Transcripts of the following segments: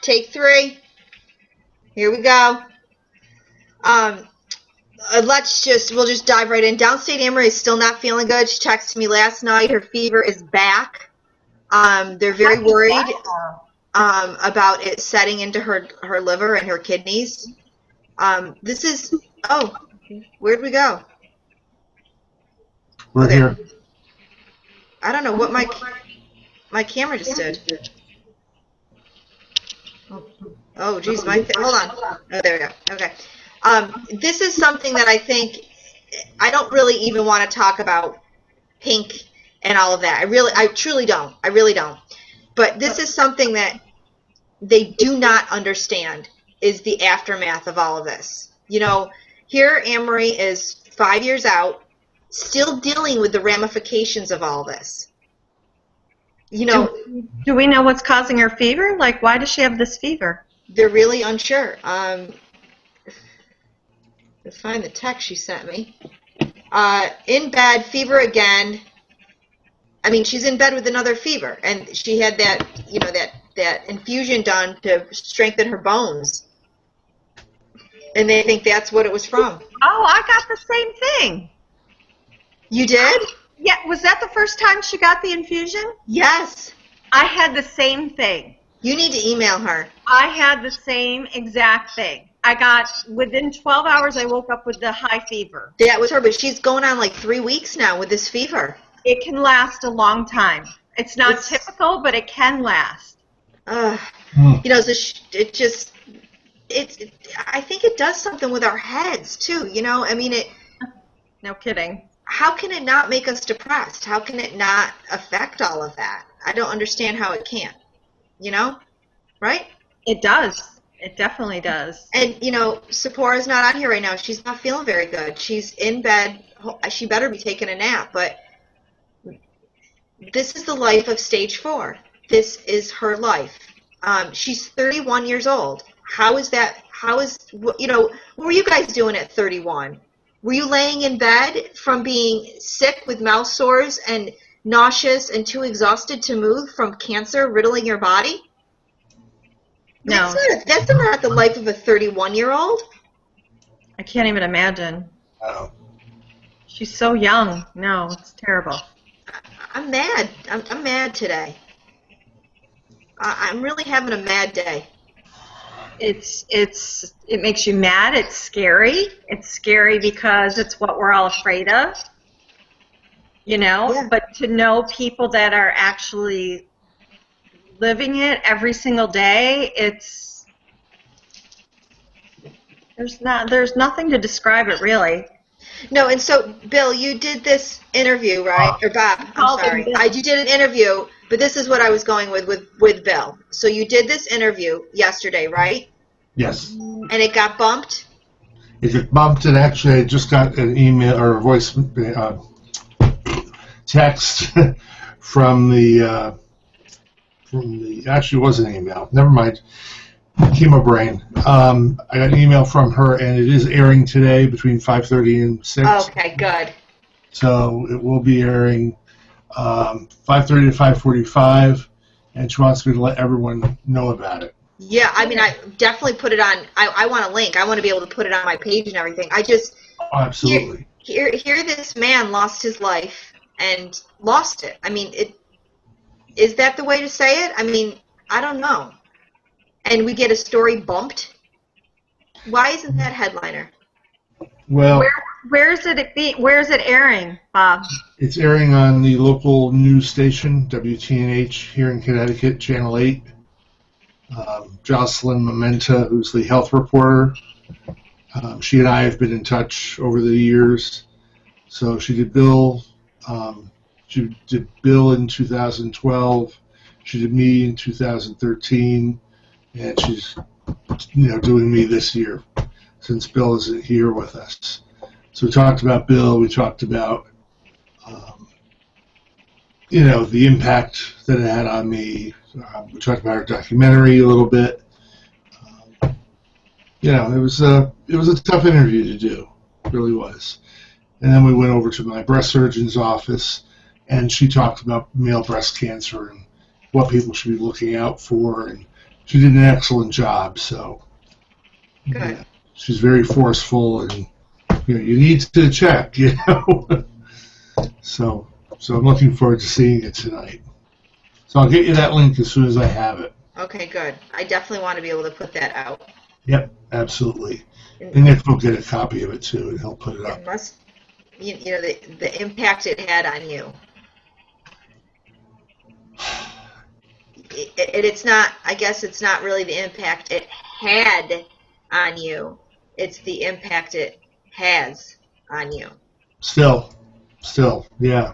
Take 3. Here we go. We'll just dive right in. Downstate AnneMarie is still not feeling good. She texted me last night. Her fever is back. They're very worried about it setting into her liver and her kidneys. Where'd we go? We're here. I don't know what my camera just did. Oh, geez, hold on. Oh, there we go. Okay. This is something that I think I don't really even want to talk about pink and all of that. I truly don't. I really don't. But this is something that they do not understand is the aftermath of all of this. You know, here AnneMarie is 5 years out, still dealing with the ramifications of all this. You know, do we know what's causing her fever? Like, why does she have this fever? They're really unsure. Let's find the text she sent me. In bed, fever again. I mean, she's in bed with another fever, and she had that, you know, that infusion done to strengthen her bones. And they think that's what it was from. Oh, I got the same thing. You did? Yeah. Was that the first time she got the infusion? Yes. I had the same thing. You need to email her. I had the same exact thing. I got, within 12 hours, I woke up with the high fever. That was her, but she's going on like 3 weeks now with this fever. It can last a long time. It's not typical, but it can last. You know, I think it does something with our heads, too, you know? I mean, no kidding. How can it not make us depressed? How can it not affect all of that? I don't understand how it can't, you know? Right? It does. It definitely does. And, you know, Seporah's not on here right now. She's not feeling very good. She's in bed. She better be taking a nap. But this is the life of stage 4. This is her life. She's 31 years old. How is that? You know, what were you guys doing at 31? Were you laying in bed from being sick with mouth sores and nauseous and too exhausted to move from cancer riddling your body? No. That's not the life of a 31-year-old. I can't even imagine. Oh. She's so young. No, it's terrible. I'm mad. I'm mad today. I'm really having a mad day. It makes you mad. It's scary. It's scary because it's what we're all afraid of. You know? Yeah. But to know people that are actually living it every single day, there's nothing to describe it really. No, and so Bill, you did this interview, right? Or Bob, I'm sorry. You did an interview, but this is what I was going with Bill. So you did this interview yesterday, right? Yes. And it got bumped? It got bumped, and actually I just got an email or a voice text from the actually it was an email. Never mind. Chemo brain. I got an email from her, and it is airing today between 5:30 and 6. Okay, good. So it will be airing 5:30 to 5:45, and she wants me to let everyone know about it. Yeah, I mean, I definitely put it on. I want a link. I want to be able to put it on my page and everything. I just absolutely here this man lost his life and lost it. I mean, is that the way to say it? I mean, I don't know. And we get a story bumped. Why isn't that headliner? Well, where is it airing, Bob? It's airing on the local news station, WTNH, here in Connecticut, Channel 8. Jocelyn Mementa, who's the health reporter, she and I have been in touch over the years. So she did Bill. She did Bill in 2012. She did me in 2013. And she's, doing me this year, since Bill isn't here with us. So we talked about Bill. We talked about, the impact that it had on me. We talked about our documentary a little bit. It was a tough interview to do. It really was. And then we went over to my breast surgeon's office, and she talked about male breast cancer and what people should be looking out for, and she did an excellent job. So Good. She's very forceful, and you need to check. So I'm looking forward to seeing it tonight. So I'll get you that link as soon as I have it. Okay, good. I definitely want to be able to put that out. Yep, absolutely. And Nick will get a copy of it too, and he'll put it up. It must, the impact it had on you. It's not. I guess it's not really the impact it had on you. It's the impact it has on you. Still, yeah.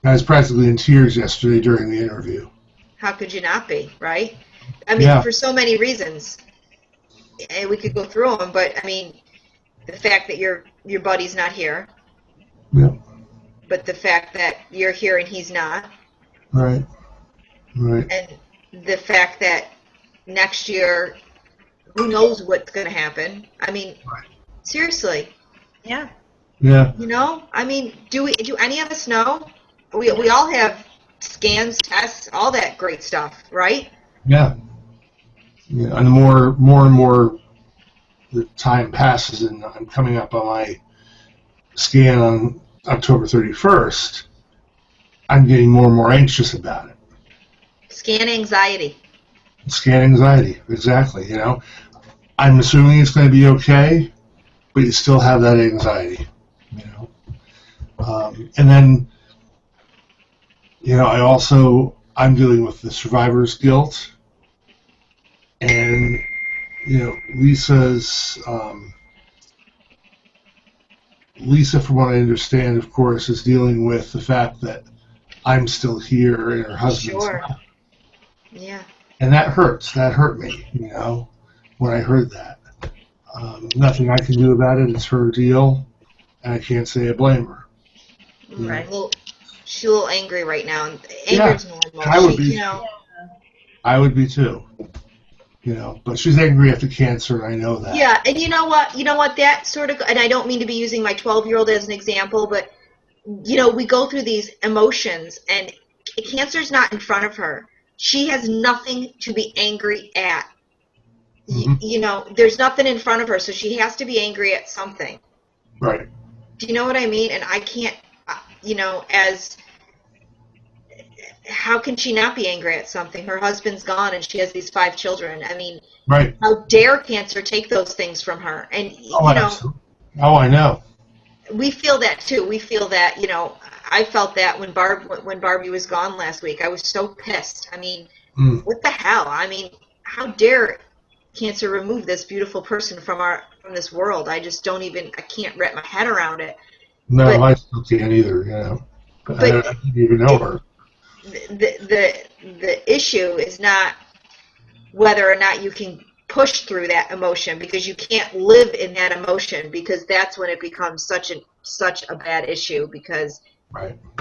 I was practically in tears yesterday during the interview. How could you not be, right? I mean, for so many reasons. And we could go through them, but I mean, the fact that your buddy's not here. Yep. But the fact that you're here and he's not. Right. And the fact that next year, who knows what's going to happen? I mean, seriously. Yeah. Yeah. I mean, do any of us know? We all have scans, tests, all that great stuff, right? Yeah. And the more and more the time passes, and I'm coming up on my scan on October 31st, I'm getting more and more anxious about it. Scan anxiety. Scan anxiety, exactly. I'm assuming it's going to be okay, but you still have that anxiety. And then, I'm dealing with the survivor's guilt, and Lisa, from what I understand, of course, is dealing with the fact that I'm still here and her husband's not. Yeah. And that hurts. That hurt me, when I heard that. Nothing I can do about it. It's her deal, and I can't say I blame her. Right. Well, she's a little angry right now. And anger's normal. I would be. I would be too. But she's angry at the cancer, and I know that. Yeah, and you know what? That sort of, and I don't mean to be using my 12-year-old as an example, but, we go through these emotions, and cancer's not in front of her. She has nothing to be angry at. Mm-hmm. There's nothing in front of her, so she has to be angry at something. Right. Do you know what I mean? And I can't, how can she not be angry at something? Her husband's gone and she has these 5 children. I mean, right. How dare cancer take those things from her? And, absolutely. I know. We feel that too. We feel that, I felt that when Barbie was gone last week. I was so pissed. I mean, what the hell? I mean, how dare cancer remove this beautiful person from this world? I just I can't wrap my head around it. No, I still can't either, But I didn't even know her. The issue is not whether or not you can push through that emotion, because you can't live in that emotion, because that's when it becomes such a bad issue, because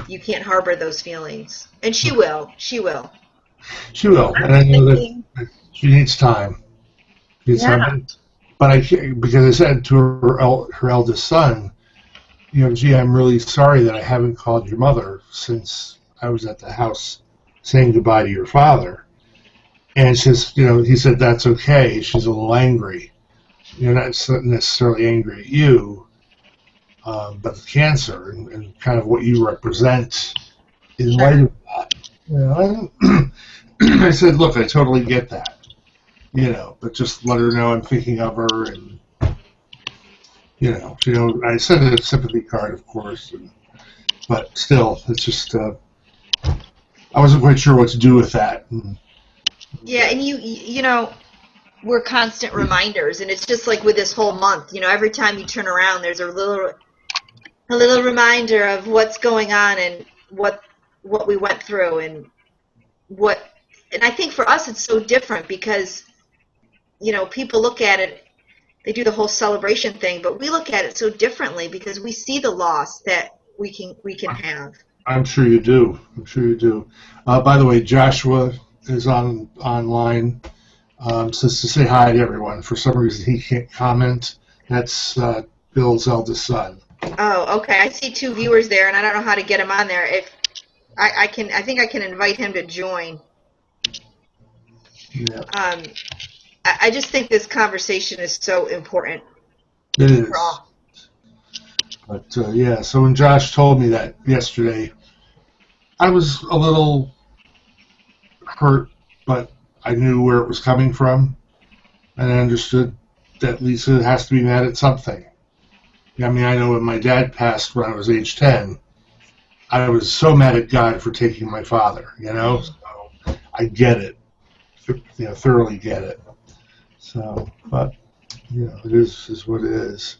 you can't harbor those feelings. And she will. And I know that she needs time. But because I said to her eldest son, gee, I'm really sorry that I haven't called your mother since I was at the house saying goodbye to your father. And he said, that's okay. She's a little angry. Not necessarily angry at you, but the cancer and kind of what you represent in light of that. I said, look, I totally get that. But just let her know I'm thinking of her, and I sent a sympathy card, of course, but still, it's just I wasn't quite sure what to do with that. Yeah, and we're constant reminders, and it's just like with this whole month. Every time you turn around, there's a little reminder of what's going on and what we went through, and I think for us it's so different because people look at it, they do the whole celebration thing, but we look at it so differently because we see the loss that we can have. I'm sure you do. By the way, Joshua is online. Says to say hi to everyone. For some reason, he can't comment. That's Bill's eldest son. Oh, okay. I see 2 viewers there, and I don't know how to get him on there. If I think I can invite him to join. Yeah. I just think this conversation is so important. It is. For all. But yeah, so when Josh told me that yesterday, I was a little hurt, but I knew where it was coming from, and I understood that Lisa has to be mad at something. I mean, I know when my dad passed when I was age 10, I was so mad at God for taking my father, you know? So I get it, thoroughly get it. So, but, it is what it is.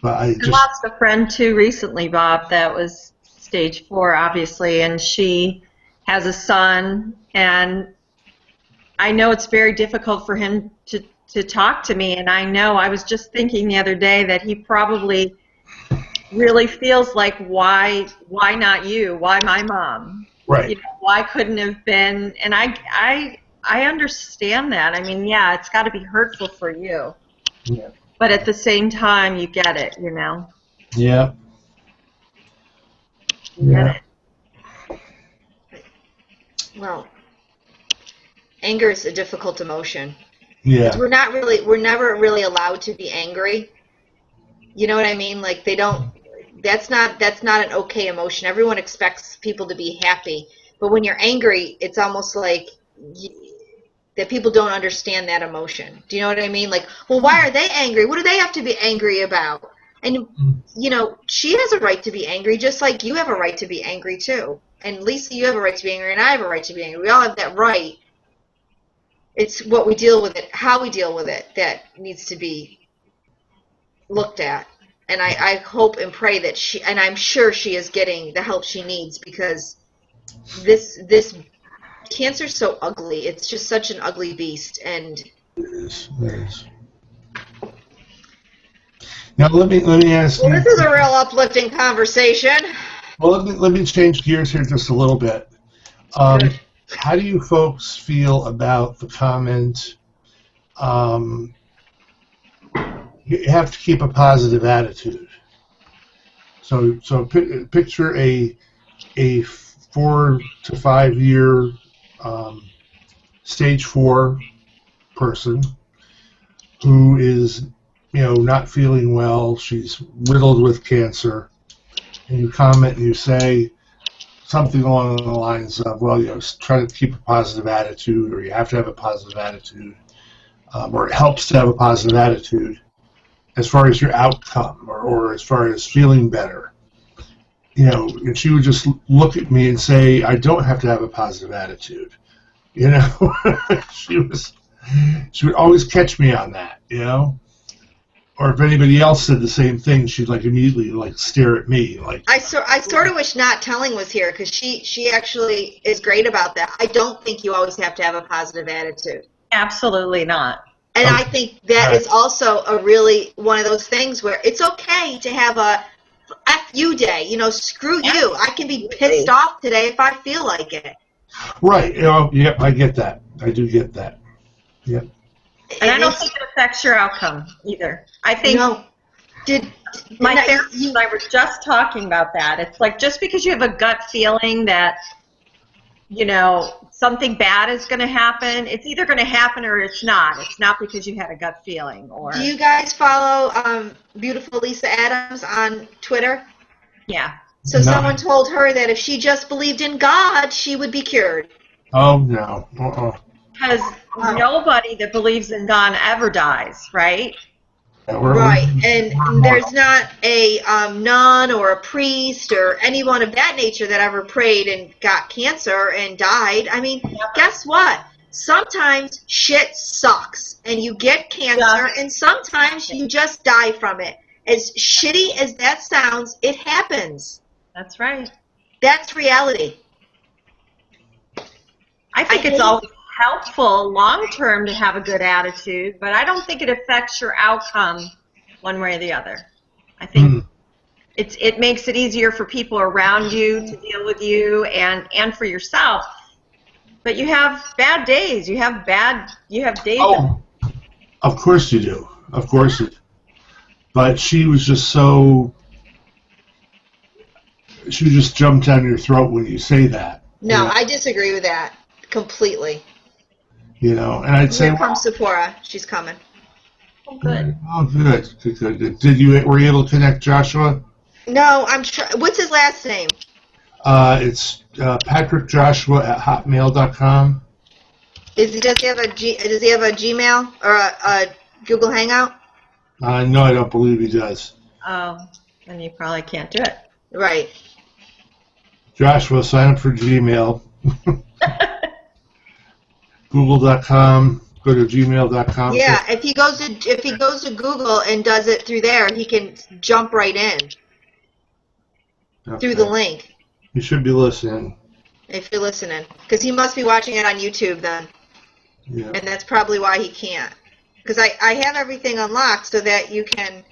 But I lost a friend too recently, Bob, that was stage 4, obviously, and she has a son, and I know it's very difficult for him to talk to me, and I was just thinking the other day that he probably really feels like, why not you? Why my mom? Right. Why couldn't have been? And I understand that. I mean, yeah, it's got to be hurtful for you. Yeah. But at the same time, you get it, Yeah. You get it. Well, anger is a difficult emotion. Yeah. We're never really allowed to be angry. You know what I mean? Like that's not an okay emotion. Everyone expects people to be happy. But when you're angry, it's almost like that people don't understand that emotion. Do you know what I mean? Like, well, why are they angry? What do they have to be angry about? And, she has a right to be angry, just like you have a right to be angry, too. And, Lisa, you have a right to be angry, and I have a right to be angry. We all have that right. It's what we deal with it, how we deal with it, that needs to be looked at. And I hope and pray that and I'm sure she is getting the help she needs, because this cancer's so ugly. It's just such an ugly beast, and it is. Now let me ask you. This is a real uplifting conversation. Well, let me change gears here just a little bit. How do you folks feel about the comment? You have to keep a positive attitude. So picture a 4 to 5 year stage 4 person who is, not feeling well. She's riddled with cancer, and you comment and you say something along the lines of, well, try to keep a positive attitude, or you have to have a positive attitude, or it helps to have a positive attitude as far as your outcome, or as far as feeling better. And she would just look at me and say, I don't have to have a positive attitude. She would always catch me on that, Or if anybody else said the same thing, she'd immediately stare at me I sort of wish Not Telling was here, because she actually is great about that. I don't think you always have to have a positive attitude. Absolutely not. And I think that is also a really one of those things where it's okay to have a F you day. Screw you. I can be pissed off today if I feel like it. Right. Yep, I get that. I do get that. Yep. And I don't think it affects your outcome either. I think my therapist and I were just talking about that. It's like, just because you have a gut feeling that, something bad is going to happen, it's either going to happen or it's not. It's not because you had a gut feeling. Do you guys follow beautiful Lisa Adams on Twitter? Yeah. So someone told her that if she just believed in God, she would be cured. Oh, no. Because nobody that believes in God ever dies, right? Right, and there's not a nun or a priest or anyone of that nature that ever prayed and got cancer and died. I mean, guess what? Sometimes shit sucks, and you get cancer, and sometimes you just die from it. As shitty as that sounds, it happens. That's right. That's reality. I think it's always helpful long-term to have a good attitude, but I don't think it affects your outcome one way or the other. I think it makes it easier for people around you to deal with you and for yourself. But you have bad days. You have days. Oh, of course you do. Of course you do. But she was just she just jumped down your throat when you say that. No, I disagree with that. completely. You know, and I'd say, Here comes Seporah. She's coming. Oh, good. oh, good. Were you able to connect Joshua? No, I'm what's his last name? It's patrickjoshua@hotmail.com. Does he have a Gmail or a Google Hangout? No, I don't believe he does. Oh, then you probably can't do it. Right. Joshua, sign up for Gmail. Google.com. Go to gmail.com. Yeah, if he goes to Google and does it through there, he can jump right in through the link. You should be listening. If you're listening, because he must be watching it on YouTube then. Yeah. And that's probably why he can't. Because I have everything unlocked so that you can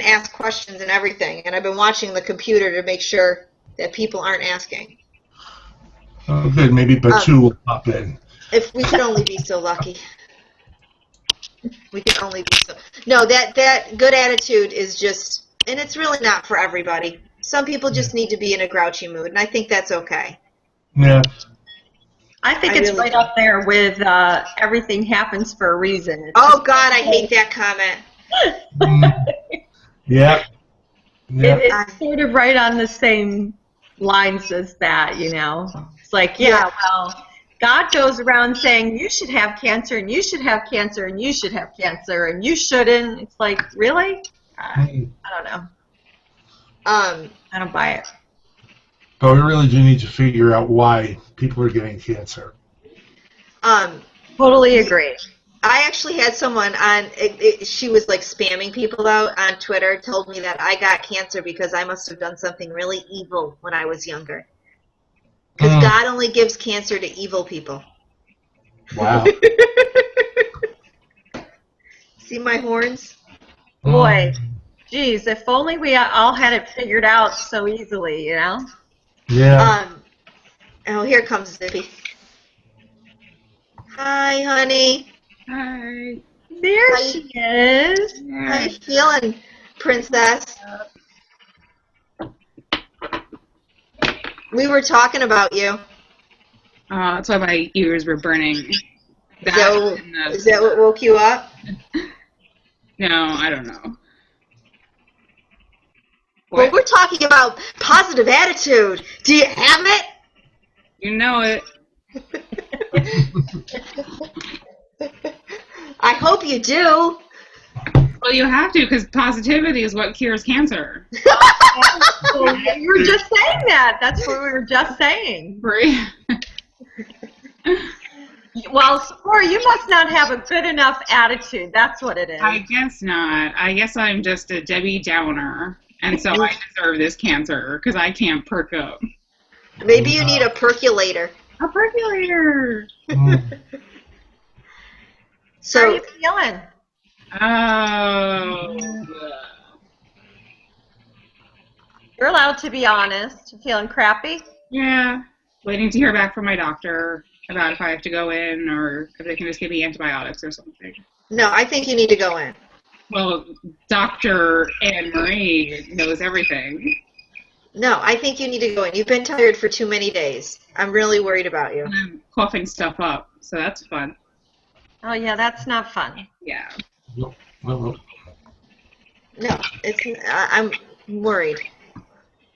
ask questions and everything. And I've been watching the computer to make sure that people aren't asking. Oh, good. Maybe Batu will pop in. If we could only be so lucky. We could only be so. No, that good attitude is just, and it's really not for everybody. Some people just need to be in a grouchy mood, and I think that's okay. Yeah. I think it's right up there with everything happens for a reason. Oh, God, I hate that comment. Yep. It's sort of right on the same lines as that, you know. It's like, yeah, well, God goes around saying you should have cancer and you should have cancer and you should have cancer and you shouldn't. It's like, really? I don't know. I don't buy it. But we really do need to figure out why people are getting cancer. Totally agree. I actually had someone on, she was like spamming people out on Twitter, told me that I got cancer because I must have done something really evil when I was younger. Because God only gives cancer to evil people. Wow. See my horns? Boy, geez, if only we all had it figured out so easily, you know? Yeah. Oh, here comes Zippy. Hi, honey. Hi. There she is. How you feeling, princess? We were talking about you. That's why my ears were burning. Is that what woke you up? No, I don't know. Well, we're talking about positive attitude. Do you have it? You know it. I hope you do. Well, you have to, because positivity is what cures cancer. We were just saying that. That's what we were just saying. Right. Well, Seporah, you must not have a good enough attitude. That's what it is. I guess not. I guess I'm just a Debbie Downer, and so I deserve this cancer, because I can't perk up. Maybe you need a percolator. A percolator! So, how are you feeling? Oh. You're allowed to be honest. You feeling crappy? Yeah. Waiting to hear back from my doctor about if I have to go in or if they can just give me antibiotics or something. no, I think you need to go in. Well, Dr. AnneMarie knows everything. No, I think you need to go in. You've been tired for too many days. I'm really worried about you. And I'm coughing stuff up, so that's fun. Oh, yeah, that's not fun. Yeah. Well, No, I'm worried.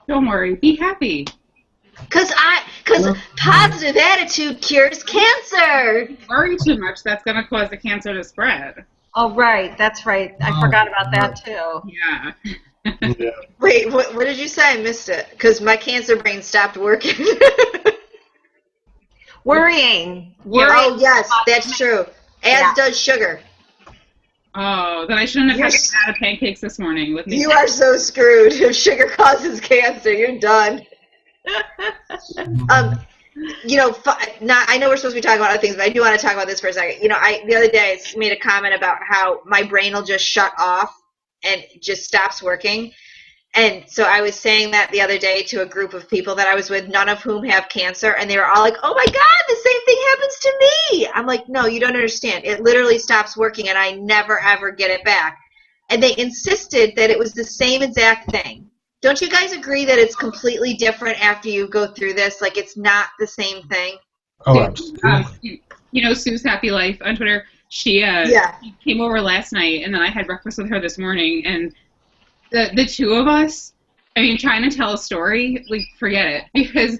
Don't worry. Be happy. Because positive attitude cures cancer. Worry too much. That's going to cause the cancer to spread. Oh, right. That's right. I forgot about that, too. Yeah. yeah. Wait, what did you say? I missed it. Because my cancer brain stopped working. Worrying. Oh, yes, that's true. As does sugar. Oh, then I shouldn't have had a pat of pancakes this morning with me. You are so screwed. If sugar causes cancer, you're done. You know, I know we're supposed to be talking about other things, but I do want to talk about this for a second. You know, the other day I made a comment about how my brain will just shut off and just stops working. And so I was saying that the other day to a group of people that I was with, none of whom have cancer, and they were all like, oh my God, the same thing happens to me. I'm like, no, you don't understand. It literally stops working, and I never, ever get it back. And they insisted that it was the same exact thing. Don't you guys agree that it's completely different after you go through this? Like, it's not the same thing? Oh, absolutely. You know Sue's Happy Life on Twitter? She came over last night, and then I had breakfast with her this morning, and the two of us, I mean, trying to tell a story, like, forget it, because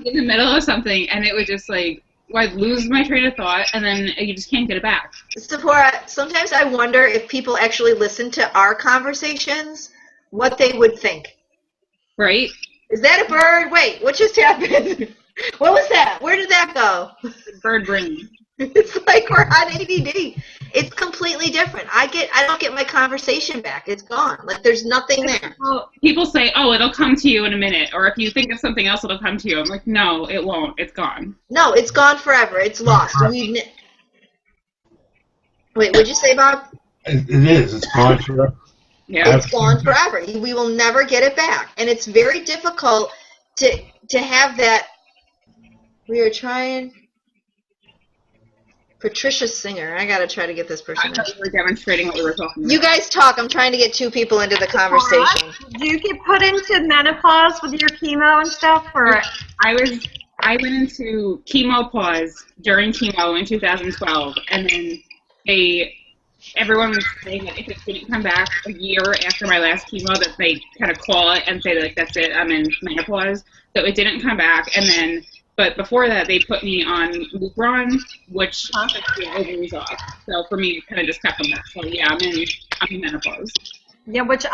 in the middle of something, and it would just, like, I'd lose my train of thought, and then you just can't get it back. Seporah, sometimes I wonder if people actually listen to our conversations, what they would think. Right? Is that a bird? Wait, what just happened? What was that? Where did that go? Bird brain. It's like we're on ADD. It's completely different. I don't get my conversation back. It's gone. Like there's nothing there. Well, people say, "Oh, it'll come to you in a minute," or if you think of something else, it'll come to you. I'm like, no, it won't. It's gone. No, it's gone forever. It's lost. Wait, what'd you say, Bob? It is. It's gone forever. Yeah, it's gone forever. We will never get it back, and it's very difficult to have that. We are trying. Patricia Singer. I gotta try to get this person. I thought we were demonstrating what we were talking about. You guys talk. I'm trying to get two people into the conversation. Do you get put into menopause with your chemo and stuff, or? I went into chemo pause during chemo in 2012, and then everyone was saying that if it didn't come back a year after my last chemo, that they kind of call it and say, like, that's it, I'm in menopause. So it didn't come back, and then, but before that, they put me on Lupron, which took the ovaries off. So for me, it kind of just kept them up. So yeah, I'm in menopause. Yeah, which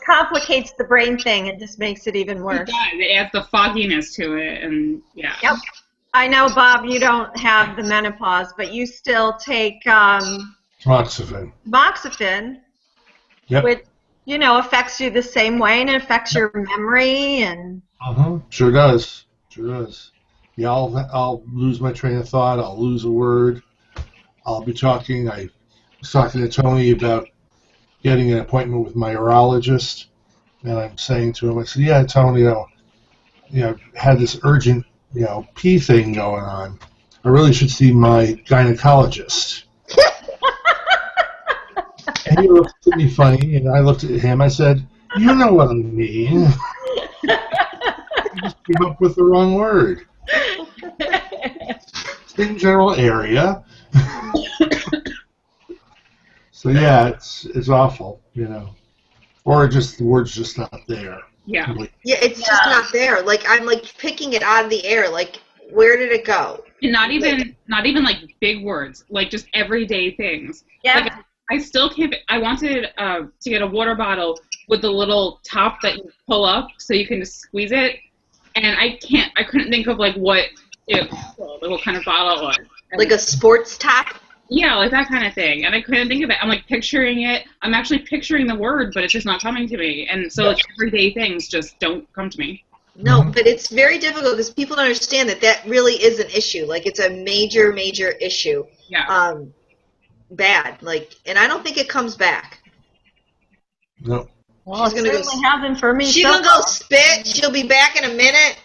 complicates the brain thing. It just makes it even worse. It does. It adds the fogginess to it, and yeah. Yep. I know, Bob, you don't have the menopause, but you still take Moxifin. Which, affects you the same way, and it affects your memory and. Sure does. Yeah, I'll lose my train of thought. I'll lose a word. I'll be talking. I was talking to Tony about getting an appointment with my urologist, and I'm saying to him, I said, "Yeah, Tony, had this urgent, pee thing going on. I really should see my gynecologist." And he looked at me funny, and I looked at him. I said, "You know what I mean." You just came up with the wrong word. Same general area. So yeah, it's awful, or just the word's just not there. Yeah. Yeah, it's just not there. Like I'm like picking it out of the air. Like where did it go? And not even like big words, like just everyday things. Yeah. Like, I still can't. I wanted to get a water bottle with the little top that you pull up so you can just squeeze it, and I couldn't think of like what kind of bottle it was. Like a sports top? Yeah, like that kind of thing. And I couldn't think of it. I'm like picturing it. I'm actually picturing the word, but it's just not coming to me. And so like everyday things just don't come to me. No, but it's very difficult because people don't understand that really is an issue. Like it's a major, major issue. Yeah. Bad. Like, and I don't think it comes back. No. Well, it certainly hasn't for me. She's gonna go spit. She'll be back in a minute.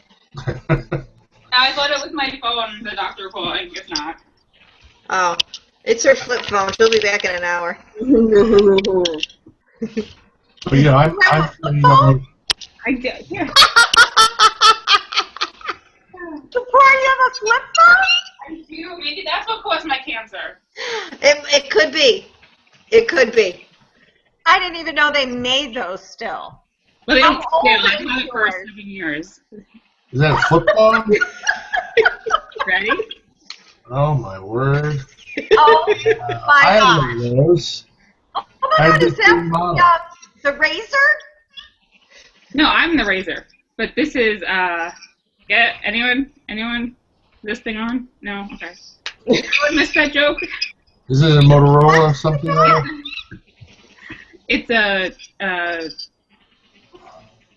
I thought it was my phone, the doctor calling. It's not. Oh, it's her flip phone. She'll be back in an hour. But yeah, I'm pretty young. I did. Yeah. Before you have a flip phone? I do. Maybe that's what caused my cancer. It could be. It could be. I didn't even know they made those still. Well, they don't. Yeah, old I've had it for 7 years. Is that a flip phone? Ready? Oh my word! Oh my I gosh! have one of those. Oh my God! Is that the Raizer? No, I'm the Raizer. But this is anyone? This thing on? No. Okay. Anyone missed that joke? Is it a Motorola or something like that? It's I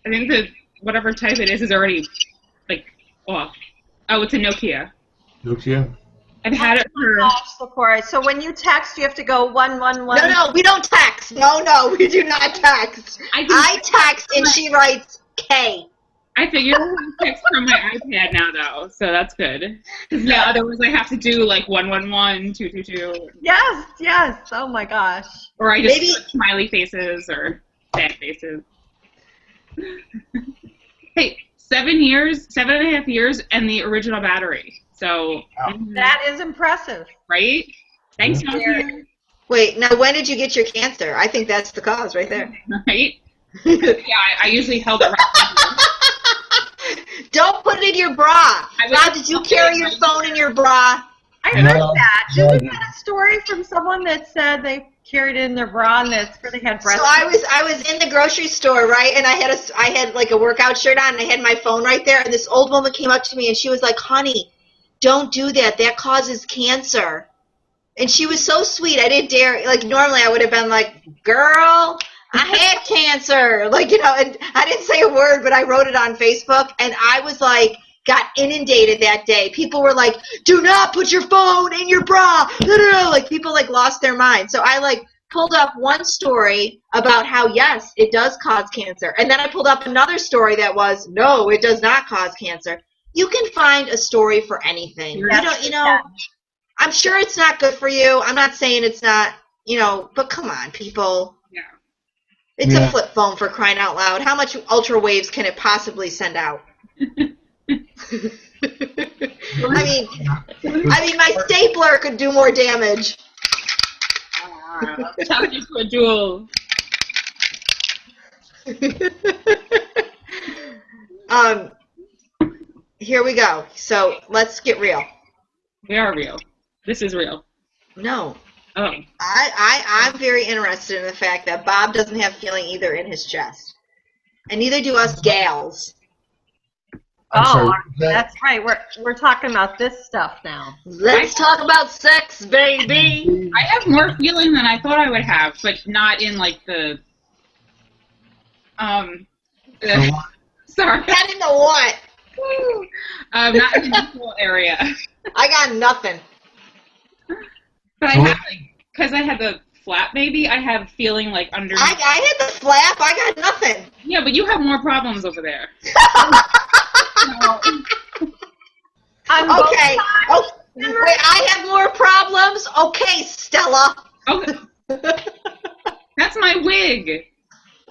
think that whatever type it is already like off. Oh, it's a Nokia. Nokia? I've had it for. So when you text, you have to go 111. No, we don't text. No, we do not text. I text and she writes K. I figured I text from my iPad now, though, so that's good. Yeah, otherwise I have to do like 111, 222. Yes. Oh my gosh. Or I just put smiley faces or sad faces. Hey, 7.5 years, and the original battery. So That is impressive. right? Thanks, Yeah. Matthew. Wait, now when did you get your cancer? I think that's the cause right there. Right? Yeah, I usually held it right. Don't put it in your bra. Bob, did you carry your phone in your bra? I heard No, that. no, I Isn't didn't. that a story from someone that said they carried it in their bra and that's where they had breast? So I was in the grocery store, right, and I had like a workout shirt on, and I had my phone right there, and this old woman came up to me, and she was like, "Honey, don't do that. That causes cancer." And she was so sweet. I didn't dare. Like normally, I would have been like, "Girl, I had cancer," like and I didn't say a word, but I wrote it on Facebook, and I was like, got inundated that day. People were like, "Do not put your phone in your bra." Like people like lost their mind. So I like pulled up one story about how yes, it does cause cancer, and then I pulled up another story that was no, it does not cause cancer. You can find a story for anything. Yes, You know. I'm sure it's not good for you. I'm not saying it's not, but come on, people. Yeah. It's a flip phone for crying out loud. How much ultra waves can it possibly send out? I mean, my stapler could do more damage. Challenge you to a duel. Here we go. So let's get real. We are real. This is real. No. Oh. I'm very interested in the fact that Bob doesn't have feeling either in his chest. And neither do us gals. I'm sorry, That's right. We're talking about this stuff now. Let's talk about sex, baby. I have more feeling than I thought I would have, but not in like the sorry. Not in the what? Not in the nipple area. I got nothing. But I have because I had the flap baby, I have feeling like under I had the flap, I got nothing. Yeah, but you have more problems over there. Okay. Oh, wait, I have more problems? Okay, Stella. Okay. That's my wig.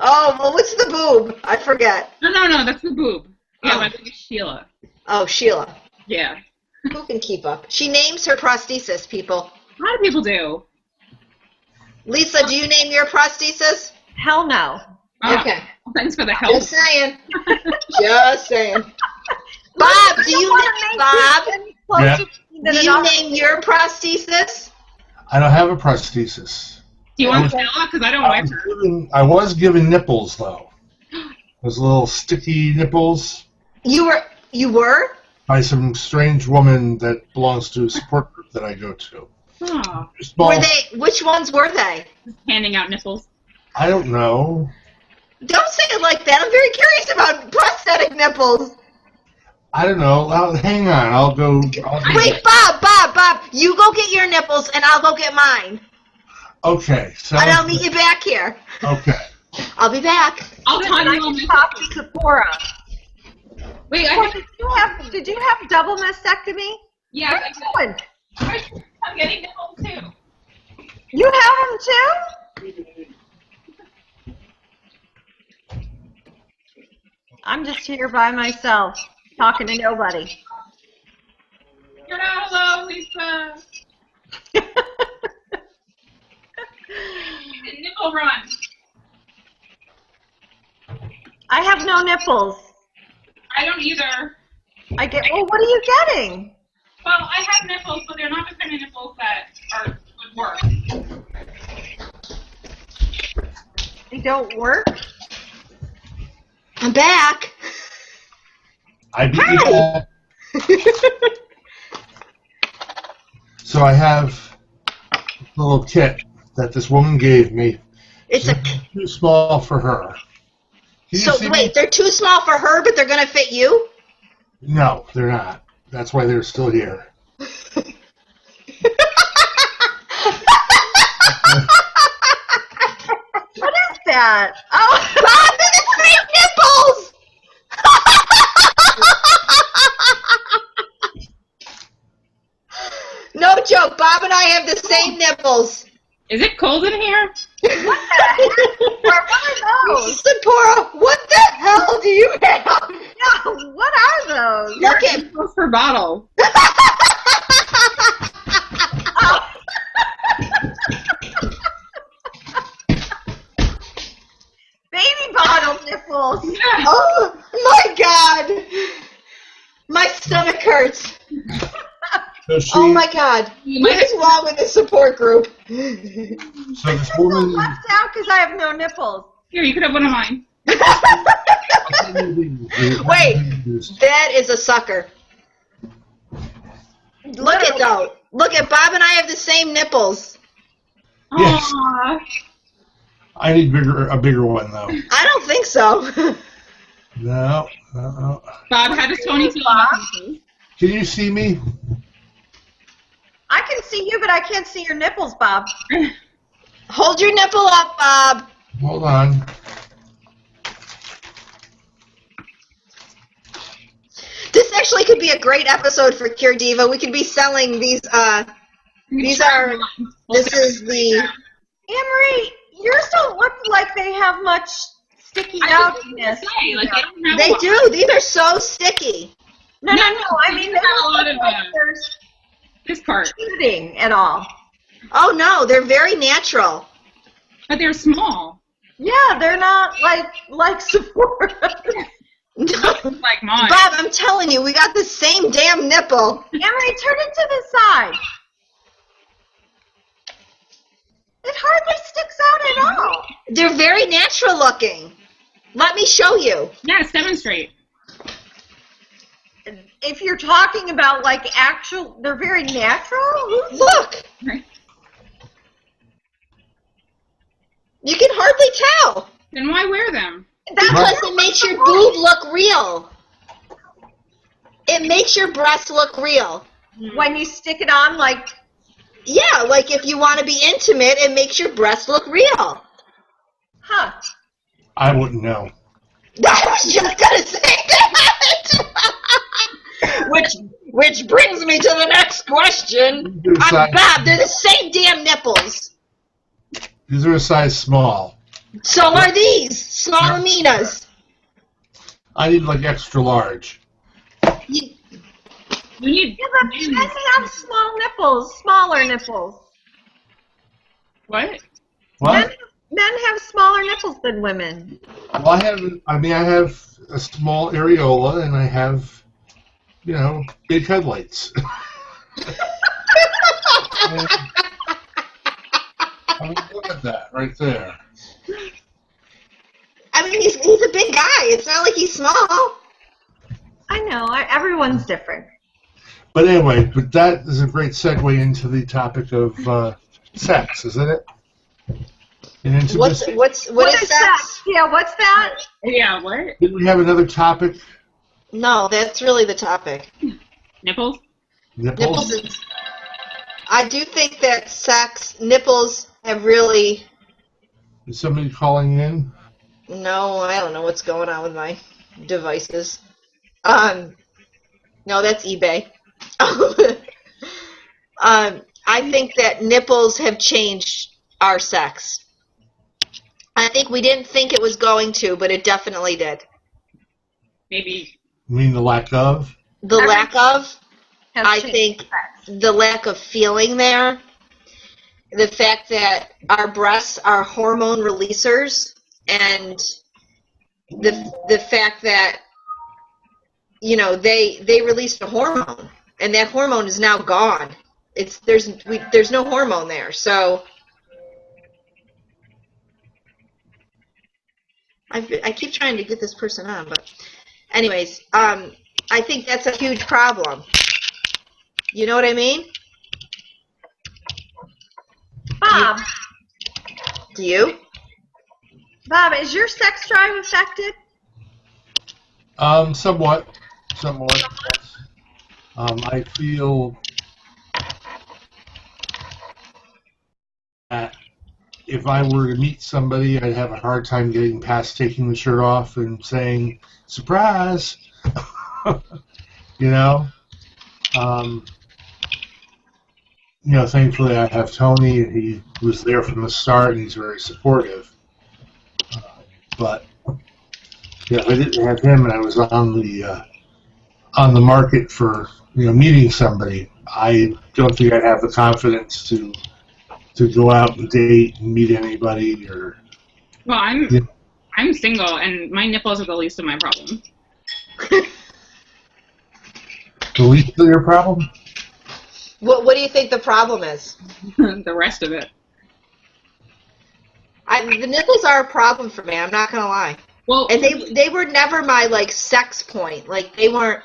Oh, well, what's the boob? I forget. No, that's the boob. Yeah, Oh. my wig is Sheila. Oh, Sheila. Yeah. Who can keep up? She names her prosthesis, people. A lot of people do. Lisa, do you name your prosthesis? Hell no. Okay. Well, thanks for the help. Just saying. Just saying. Bob, do you name your prosthesis? I don't have a prosthesis. Do you want Stella? Because I don't wear her. I was given nipples though. Those little sticky nipples. You were? By some strange woman that belongs to a support group that I go to. Oh, Were they? Which ones were they? handing out nipples. I don't know. Don't say it like that. I'm very curious about prosthetic nipples. I don't know. Hang on. I'll go. Wait, Bob, you go get your nipples and I'll go get mine. Okay. And I'll meet you back here. Okay. I'll be back. I'll tell you on Talk to Seporah. Wait, Did you have double mastectomy? Yeah, What are you doing? I'm getting nipples too. You have them too? I'm just here by myself, talking to nobody. You're not alone, Lisa. Nipple run. I have no nipples. I don't either. Well, what are you getting? Well, I have nipples, but they're not the kind of nipples that would work. They don't work? I'm back. I beat you back. So I have a little kit that this woman gave me. It's too small for her. So wait, they're too small for her, but they're gonna fit you? No, they're not. That's why they're still here. What is that? Oh, Bob, they're the same nipples! No joke, Bob and I have the same nipples. Is it cold in here? What are those? Seporah, what the hell do you have? No, what are those? Look at Nipples per bottle. Baby bottle nipples. Oh my God! My stomach hurts. So she, Oh my God! What is wrong with this support group? so this I'm woman. left out because I have no nipples. Here, you could have one of mine. Wait, that is a sucker. Look at though. Look at Bob and I have the same nipples. Yes. Aww. I need a bigger one though. I don't think so. No. Bob, how does Tony feel about nipples? Can you see me? I can see you, but I can't see your nipples, Bob. Hold your nipple up, Bob. Hold on. This actually could be a great episode for Cure Diva. We could be selling these. These are. This is the. AnneMarie, yours don't look like they have much sticky outness. They do. These are so sticky. No. I mean, they have a don't lot look of like there's this part, shooting at all. Oh no, they're very natural. but they're small, Yeah, they're not like Seporah. like mine. Bob, I'm telling you, we got the same damn nipple. AnneMarie, turn it to the side. It hardly sticks out at all. They're very natural looking. Let me show you. Yes, demonstrate. If you're talking about like actual, they're very natural. Look. Right. You can hardly tell. Then why wear them? Because it makes your boob look real. It makes your breast look real. When you stick it on, like, Yeah, like if you want to be intimate, it makes your breast look real. huh? I wouldn't know. I was just gonna say that. which brings me to the next question. Bob, they're the same damn nipples. These are a size small. So are these small Minas. I need like extra large. You, You need Yeah, but men have small nipples, smaller nipples. what? What? Men have smaller nipples than women. Well, I have a small areola and I have, big headlights. Look at that right there. I mean, he's a big guy. It's not like he's small. I know. Everyone's different. But anyway, that is a great segue into the topic of sex, isn't it? And intimacy. What is sex? Yeah, what's that? Yeah, what? Didn't we have another topic? No, that's really the topic. Nipples? Nipples? Nipples. I do think that nipples have really. Is somebody calling in? No, I don't know what's going on with my devices. No, that's eBay. I think that nipples have changed our sex. I think we didn't think it was going to, but it definitely did. Maybe. You mean the lack of? The lack of, Has I changed think, sex. the lack of feeling there, the fact that our breasts are hormone releasers, and the fact that they released a hormone, and that hormone is now gone. There's no hormone there, so I keep trying to get this person on, but anyways, I think that's a huge problem. You know what I mean? Bob, Do you? Bob, is your sex drive affected? Somewhat. I feel that if I were to meet somebody, I'd have a hard time getting past taking the shirt off and saying, surprise! Thankfully I have Tony, and he was there from the start, and he's very supportive. But Yeah, if I didn't have him and I was on the market for meeting somebody, I don't think I'd have the confidence to go out and date and meet anybody or. Well, I'm single, and my nipples are the least of my problems. The least of your problem? What do you think the problem is? The rest of it. The nipples are a problem for me. I'm not gonna lie. Well, and they were never my like sex point. Like they weren't.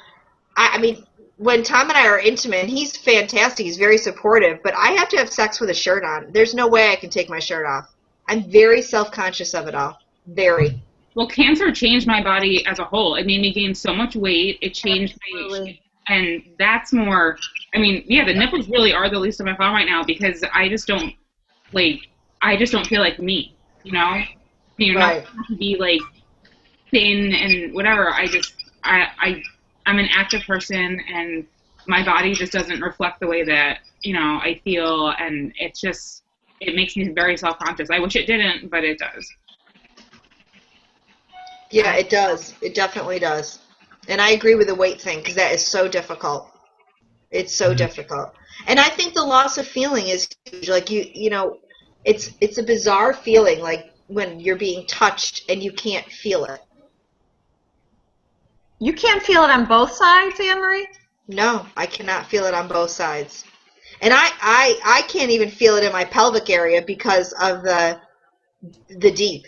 I mean, when Tom and I are intimate, and he's fantastic. He's very supportive. But I have to have sex with a shirt on. There's no way I can take my shirt off. I'm very self-conscious of it all. Very. Well, cancer changed my body as a whole. It made me gain so much weight. It changed me. And that's more, I mean, yeah, the nipples really are the least of my problem right now because I just don't feel like me, you know? You're not supposed to be, like, thin and whatever. I'm an active person, and my body just doesn't reflect the way that, I feel, and it makes me very self-conscious. I wish it didn't, but it does. Yeah, it does. It definitely does. And I agree with the weight thing because that is so difficult. It's so difficult. And I think the loss of feeling is huge. Like, it's a bizarre feeling, like when you're being touched and you can't feel it. You can't feel it on both sides, AnneMarie? No, I cannot feel it on both sides. And I can't even feel it in my pelvic area because of the DEEP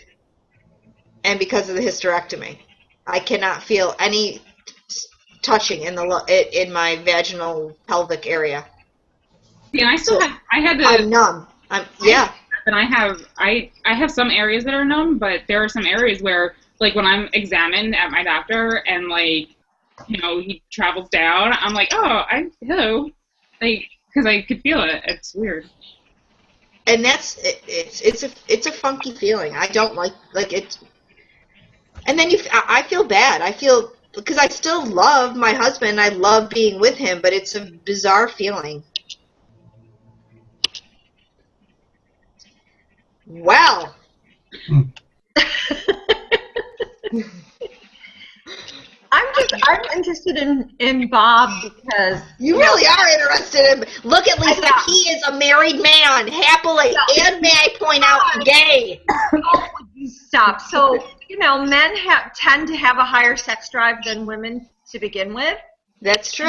and because of the hysterectomy. I cannot feel any touching in my vaginal pelvic area. Yeah, I'm numb. Yeah. And I have some areas that are numb, but there are some areas where, like, when I'm examined at my doctor and, like, he travels down, I'm like, oh, hello, like, because I could feel it. It's weird. And it's a funky feeling. I don't like it. And then I feel bad. Because I still love my husband. I love being with him, but it's a bizarre feeling. Well. I'm interested in Bob because you really are interested in. Look at Lisa. He is a married man, happily, and may I point out, gay. Stop. So men tend to have a higher sex drive than women to begin with. That's true.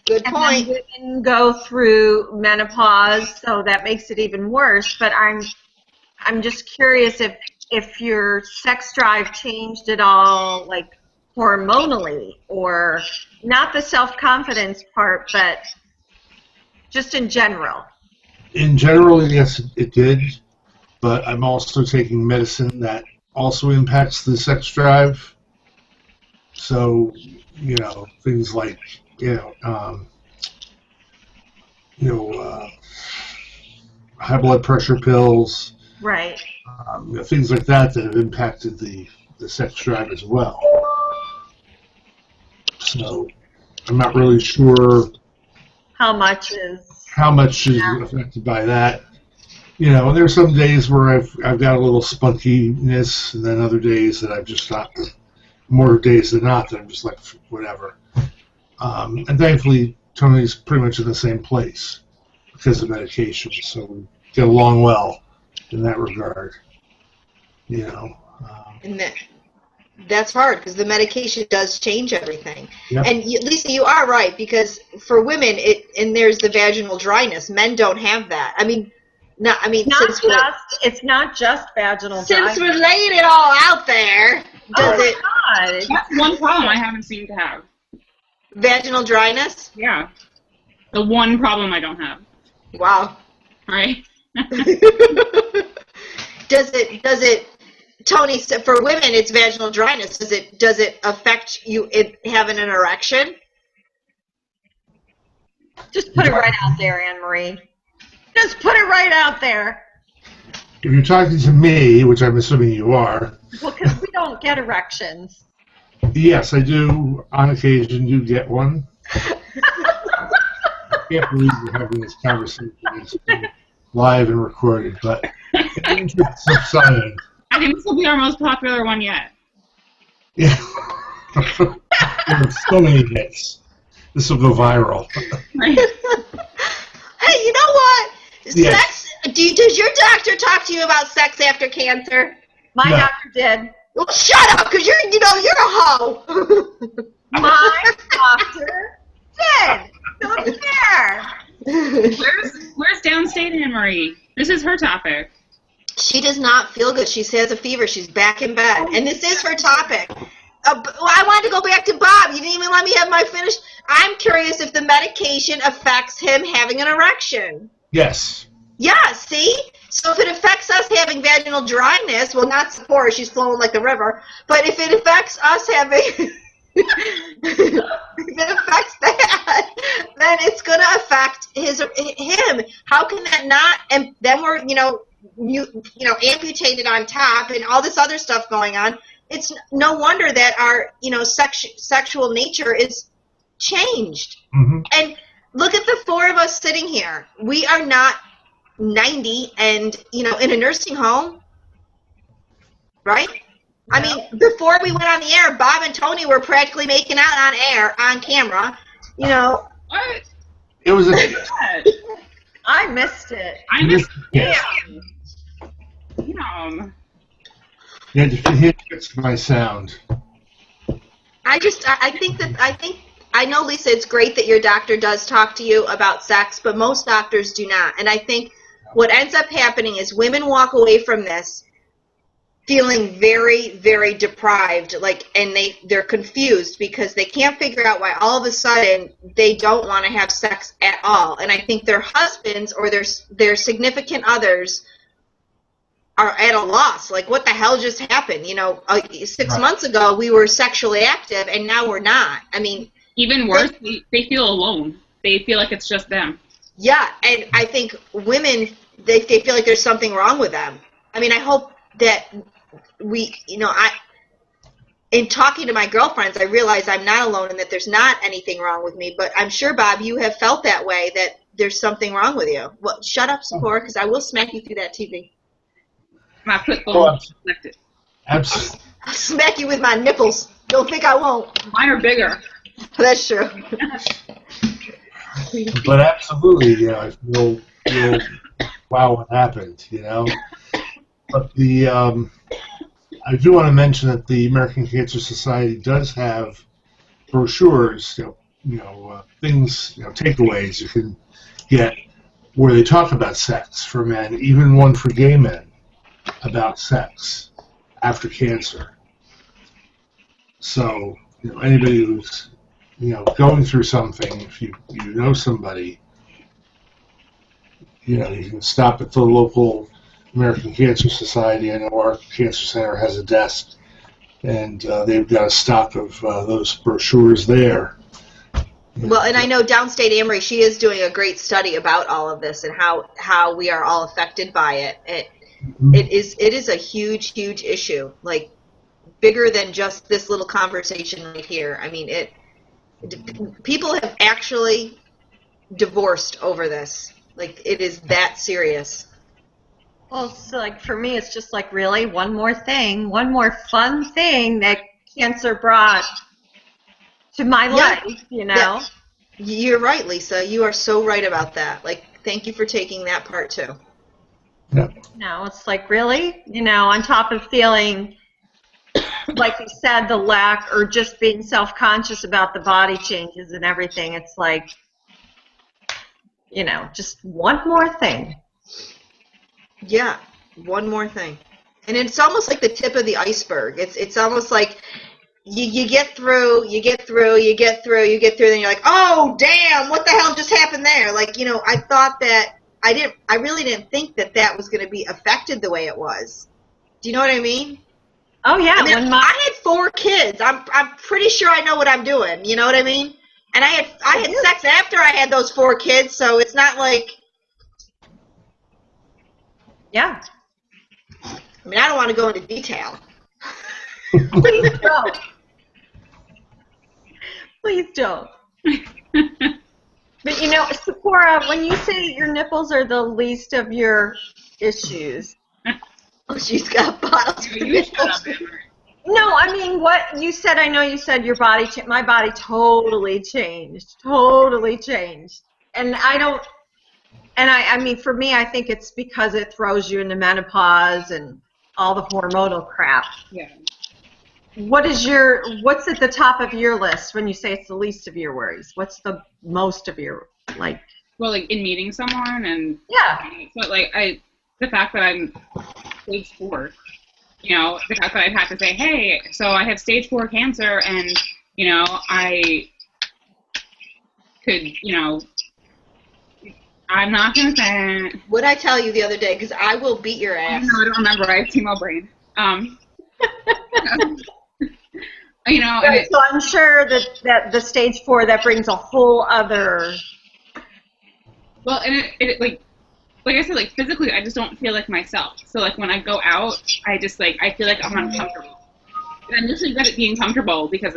Good point. And then women go through menopause, so that makes it even worse. But I'm just curious if your sex drive changed at all, like hormonally, or not the self-confidence part, but just in general. In general, yes, it did. But I'm also taking medicine that also impacts the sex drive. So, things like, high blood pressure pills. Right. Things like that have impacted the sex drive as well. So, I'm not really sure how much is affected by that. And there's some days where I've got a little spunkiness, and then other days that I've just got more days than not that I'm just like whatever. And thankfully, Tony's pretty much in the same place because of medication, so we get along well in that regard. And that's hard because the medication does change everything. Yep. And Lisa, you are right because for women, there's the vaginal dryness. Men don't have that. It's not just vaginal dryness. Since we're laying it all out there, God. That's one problem I haven't seemed to have. Vaginal dryness? Yeah. The one problem I don't have. Wow. Right? Does it, Tony, for women it's vaginal dryness. Does it affect you having an erection? Just put it right out there, AnneMarie. Just put it right out there. If you're talking to me, which I'm assuming you are. Well, because we don't get erections. Yes, I do, on occasion, do get one. I can't believe we're having this conversation. It's being live and recorded, but it's subsiding. I think this will be our most popular one yet. Yeah. So many hits. This will go viral. Right. Hey, you know what? Yes. Sex. Does your doctor talk to you about sex after cancer? My No. doctor did. Well, shut up, because you're a hoe. My doctor did. So it's fair. Where's downstate AnneMarie? This is her topic. She does not feel good. She has a fever. She's back in bed. And this is her topic. I wanted to go back to Bob. You didn't even let me have my finish. I'm curious if the medication affects him having an erection. Yes. Yeah, see? So if it affects us having vaginal dryness, well, not Seporah, she's flowing like the river, but if it affects us having, if it affects that, then it's going to affect him. How can that not? And then we're, amputated on top and all this other stuff going on. It's no wonder that our, sexual nature is changed. Mm-hmm. And look at the four of us sitting here. We are not 90 and, in a nursing home, right? I mean, before we went on the air, Bob and Tony were practically making out on air, on camera, What? It was a. I missed it. I missed Yes. Damn. You had to hit my sound. I know, Lisa, it's great that your doctor does talk to you about sex, but most doctors do not. And I think what ends up happening is women walk away from this feeling very, very deprived, and they're confused because they can't figure out why all of a sudden they don't want to have sex at all. And I think their husbands or their significant others are at a loss. Like, what the hell just happened? 6 months ago we were sexually active and now we're not. I mean, Even worse, they feel alone. They feel like it's just them. yeah, and I think women, they feel like there's something wrong with them. I mean, I hope that in talking to my girlfriends, I realize I'm not alone and that there's not anything wrong with me, but I'm sure, Bob, you have felt that way, that there's something wrong with you. Well, shut up, Seporah, because I will smack you through that TV. My foot bone reflected. Absolutely. I'll smack you with my nipples. Don't think I won't. Mine are bigger. That's true. But absolutely, I feel wow, what happened, But I do want to mention that the American Cancer Society does have brochures, things, takeaways you can get where they talk about sex for men, even one for gay men about sex after cancer. So, anybody who's going through something, if you know somebody, you can stop at the local American Cancer Society. I know our cancer center has a desk, and they've got a stock of those brochures there. Well, and I know downstate AnneMarie, she is doing a great study about all of this and how we are all affected by it. It is a huge, huge issue, like bigger than just this little conversation right here. I mean, people have actually divorced over this. Like, it is that serious. Well, so for me, it's just really one more thing, one more fun thing that cancer brought to my life, Yeah. You're right, Lisa. You are so right about that. Thank you for taking that part too. Yeah. No, it's really, on top of feeling, like you said, the lack or just being self-conscious about the body changes and everything. It's just one more thing. Yeah, one more thing. And it's almost like the tip of the iceberg. It's almost like you get through, then you're like, oh, damn, what the hell just happened there? I thought that, I really didn't think that was going to be affected the way it was. Do you know what I mean? Oh, yeah. I mean, I had 4 kids. I'm pretty sure I know what I'm doing. You know what I mean? And I had sex after I had those 4 kids, so it's not like. Yeah. I mean, I don't want to go into detail. Please don't. Please don't. But Seporah, when you say your nipples are the least of your issues. Oh, she's got bottles of You shut up, nipples. AnneMarie. No, I mean, what you said, I know you said your body, my body totally changed. Totally changed. And I mean, for me, I think it's because it throws you into menopause and all the hormonal crap. Yeah. What's at the top of your list when you say it's the least of your worries? What's the most of your, like? Well, like in meeting someone and Yeah. but like the fact that I'm stage 4, you know, the fact that I've had to say, hey, so I have stage 4 cancer, and you know, I could, you know, I'm not gonna say it. What did I tell you the other day? Because I will beat your ass. No, I don't remember. I have chemo brain. You know, Right, so I'm sure that the stage 4, that brings a whole other. Well, and it like I said, like physically, I just don't feel like myself. So like when I go out, I just like I feel like I'm uncomfortable. And I'm usually good at being comfortable because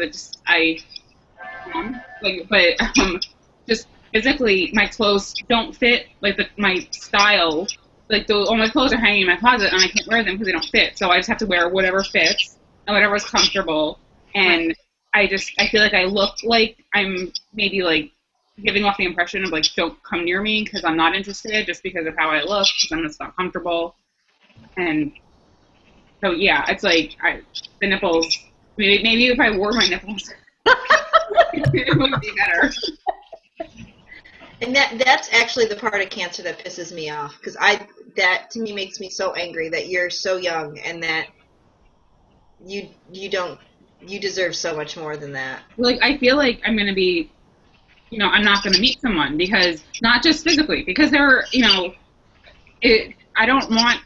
just physically, my clothes don't fit like my style. Like all my clothes are hanging in my closet, and I can't wear them because they don't fit. So I just have to wear whatever fits and whatever's comfortable. And I feel like I look like I'm maybe like giving off the impression of like, don't come near me because I'm not interested just because of how I look, because I'm just not comfortable. And so yeah, it's like the nipples. Maybe if I wore my nipples, it would be better. And that's actually the part of cancer that pisses me off, because that to me makes me so angry that you're so young and that you deserve so much more than that. Like I feel like I'm gonna be, you know, I'm not gonna meet someone because not just physically, because they're, you know, I don't want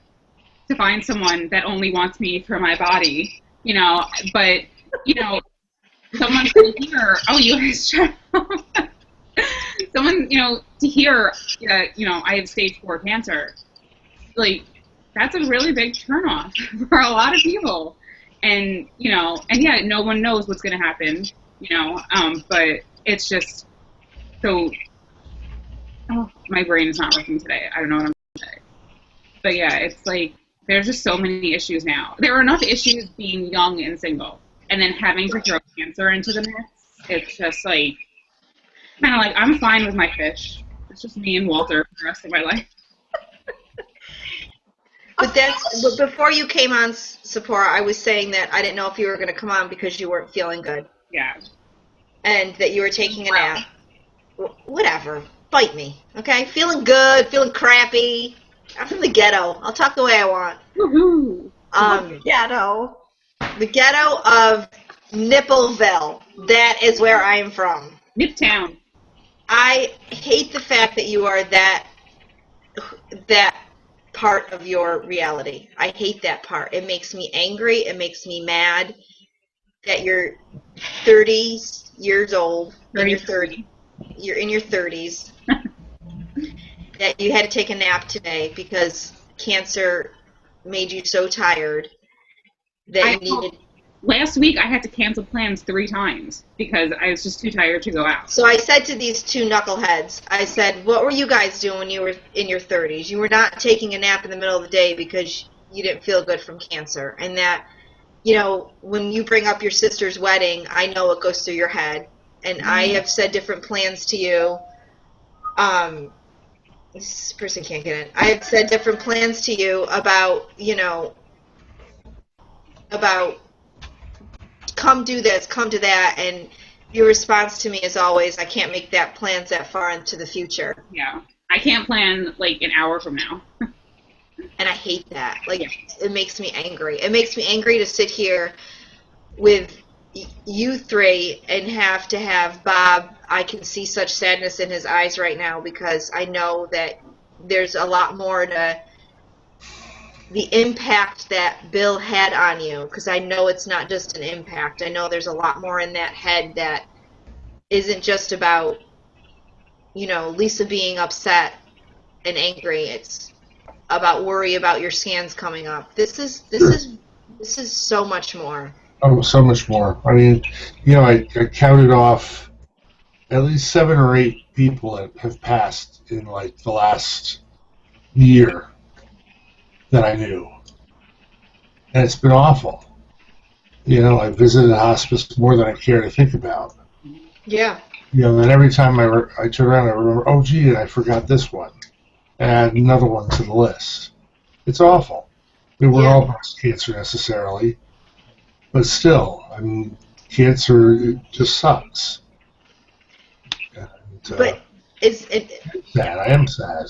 to find someone that only wants me for my body, you know, but you know, someone to hear, oh, you have someone, you know, to hear that, you know, I have stage 4 cancer, like that's a really big turnoff for a lot of people. And, you know, and yeah, no one knows what's going to happen, you know, but it's just so, my brain is not working today. I don't know what I'm going to say. But yeah, it's like, there's just so many issues now. There are enough issues being young and single, and then having to throw cancer into the mix. It's just like, kind of like, I'm fine with my fish. It's just me and Walter for the rest of my life. But before you came on, Seporah, I was saying that I didn't know if you were going to come on because you weren't feeling good. Yeah. And that you were taking a nap. Whatever. Bite me. Okay? Feeling good, feeling crappy. I'm from the ghetto. I'll talk the way I want. Woohoo! Ghetto. The ghetto of Nippleville. That is where I am from. Niptown. I hate the fact that you are that part of your reality. I hate that part. It makes me angry. It makes me mad that you're 30 years old. You're in your 30s. That you had to take a nap today because cancer made you so tired that you needed. Last week I had to cancel plans 3 times because I was just too tired to go out. So I said to these 2 knuckleheads, I said, what were you guys doing when you were in your 30s? You were not taking a nap in the middle of the day because you didn't feel good from cancer. And that, you know, when you bring up your sister's wedding, I know what goes through your head. And I have said different plans to you. This person can't get in. I have said different plans to you about, you know, about come do this, come do that, and your response to me is always, I can't make that plans that far into the future. Yeah. I can't plan, like, an hour from now. And I hate that. Like, It makes me angry. It makes me angry to sit here with you 3 and have to have Bob. I can see such sadness in his eyes right now because I know that there's a lot more to the impact that Bill had on you, because I know it's not just an impact. I know there's a lot more in that head that isn't just about, you know, Lisa being upset and angry. It's about worry about your scans coming up. This is so much more. Oh, so much more. I mean, you know, I counted off at least 7 or 8 people that have passed in like the last year that I knew, and it's been awful. I visited a hospice more than I care to think about. Yeah. And every time I turn around, I remember, oh, gee, I forgot this one. Add another one to the list. It's awful. We weren't all breast cancer necessarily, but still, I mean, cancer, it just sucks. And, But it's sad. I am sad.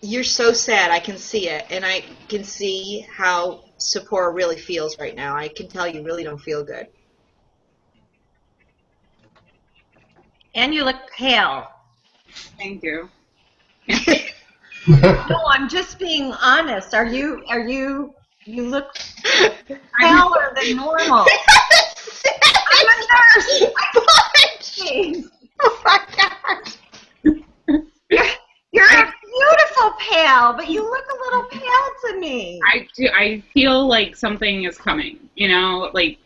You're so sad. I can see it, and I can see how Seporah really feels right now. I can tell you really don't feel good. And you look pale. Thank you. No, I'm just being honest. You look paler than normal. I'm a nurse. Jeez. Oh my God. You're a beautiful pale, but you look a little pale to me. I feel like something is coming. Like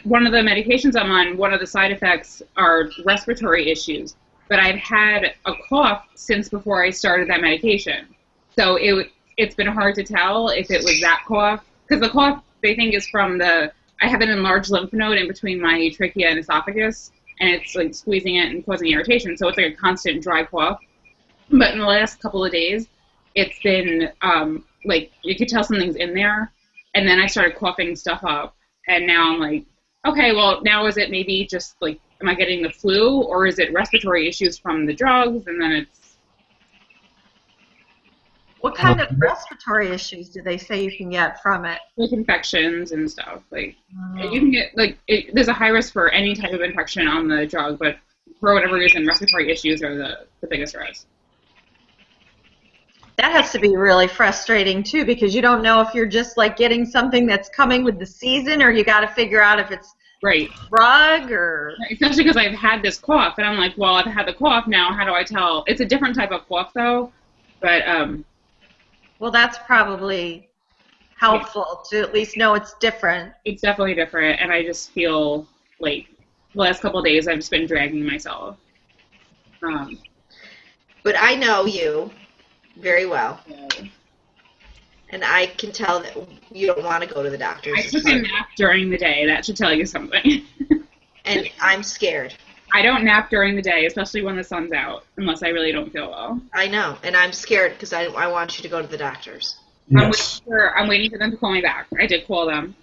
one of the medications I'm on, one of the side effects are respiratory issues. But I've had a cough since before I started that medication. So it's been hard to tell if it was that cough. Because the cough, they think, is from I have an enlarged lymph node in between my trachea and esophagus, and it's like squeezing it and causing irritation. So it's like a constant dry cough. But in the last couple of days, it's been like you could tell something's in there. And then I started coughing stuff up. And now I'm like, okay, well, now is it maybe just like, am I getting the flu, or is it respiratory issues from the drugs? And then it's... What kind of respiratory issues do they say you can get from it? Like infections and stuff. Like you can get there's a high risk for any type of infection on the drug, but for whatever reason, respiratory issues are the biggest risk. That has to be really frustrating too, because you don't know if you're just like getting something that's coming with the season, or you got to figure out if it's right drug or... Especially because I've had this cough, and I'm like, well, I've had the cough now. How do I tell? It's a different type of cough, though. But well, that's probably helpful to at least know it's different. It's definitely different, and I just feel like the last couple of days I've just been dragging myself. But I know you very well. Yeah. And I can tell that you don't want to go to the doctors. I took a nap during the day. That should tell you something. And I'm scared. I don't nap during the day, especially when the sun's out, unless I really don't feel well. I know, and I'm scared because I want you to go to the doctors. Yes. I'm waiting for them to call me back. I did call them.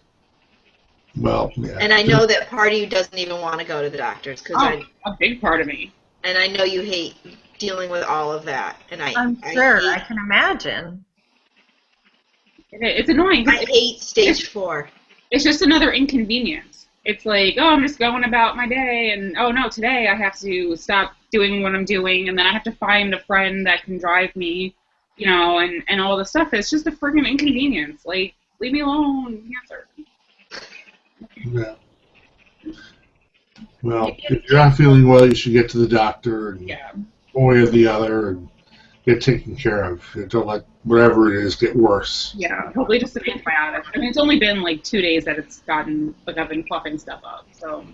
Well, yeah. And I know that part of you doesn't even want to go to the doctors because a big part of me. And I know you hate dealing with all of that. And I'm sure. I can imagine. It's annoying. I hate stage 4. It's just another inconvenience. It's like, oh, I'm just going about my day, and oh no, today I have to stop doing what I'm doing, and then I have to find a friend that can drive me, and all the stuff. It's just a freaking inconvenience. Like, leave me alone, cancer. Yeah. Well, if you're not feeling well, you should get to the doctor, and one way or the other, and get taken care of. Don't let whatever it is get worse. Yeah, hopefully just an antibiotic. I mean, it's only been like 2 days that it's gotten, like I've been coughing stuff up, so.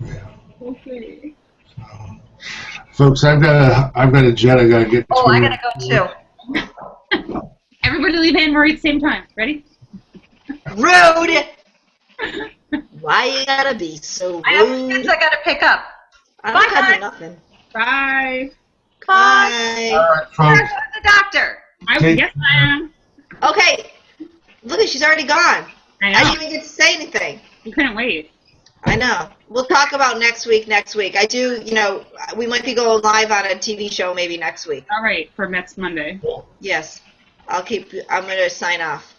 Yeah. Okay. So, folks, I've got a jet I gotta get. Oh, I gotta go too. Everybody leave AnneMarie at the same time. Ready? Rude! Why you gotta be so rude? I have kids I gotta pick up. I don't have to do nothing. Bye. Bye. All right, Gotta folks. go to the doctor. Yes, I am. Okay. Look, she's already gone. I know. I didn't even get to say anything. You couldn't wait. I know. We'll talk about next week. I do, we might be going live on a TV show maybe next week. All right, for next Monday. Yes. I'm going to sign off.